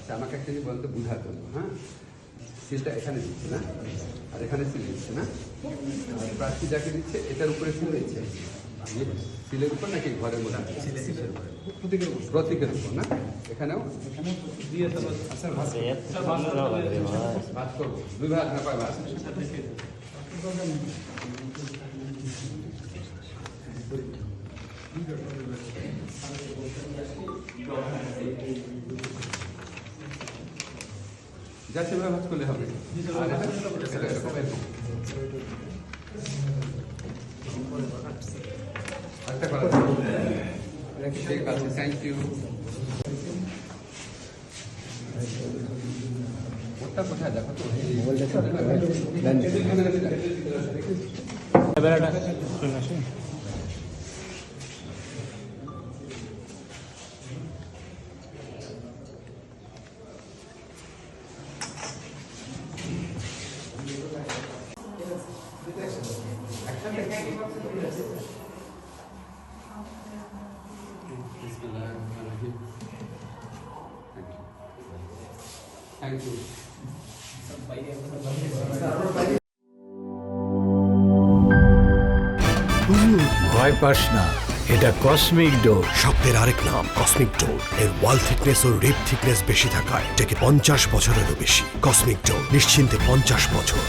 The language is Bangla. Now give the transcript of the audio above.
আচ্ছা আমাকে একটা জিনিস বলতে বুঝার জন্য, হ্যাঁ, সিলটা এখানে দিচ্ছে না, আর এখানে সিল দিচ্ছে না, আর প্রার্থী যাকে দিচ্ছে এটার উপরে সিল দিচ্ছে, সিলের উপর নাকি ঘরের মধ্যে প্রতীকের উপর না, এখানেও ভাজ করবো, দুই ভাগ না কয় ভাগ? যা সেভাবে ভাজ করলে হবে। আর এটা এরকম এরকম একটা করা ঠিক আছে, থ্যাংক ইউ। ওটা কোথায় দেখো তো, থ্যাংক ইউ। ভয় পাস না, এটা কসমিক ডোর। শব্দের আরেক নাম কসমিক ডোর। এর ওয়াল থিকনেস ও রিপ থিকনেস বেশি থাকায় এটাকে 50 বছরেরও বেশি। কসমিক ডোর, নিশ্চিন্তে 50 বছর।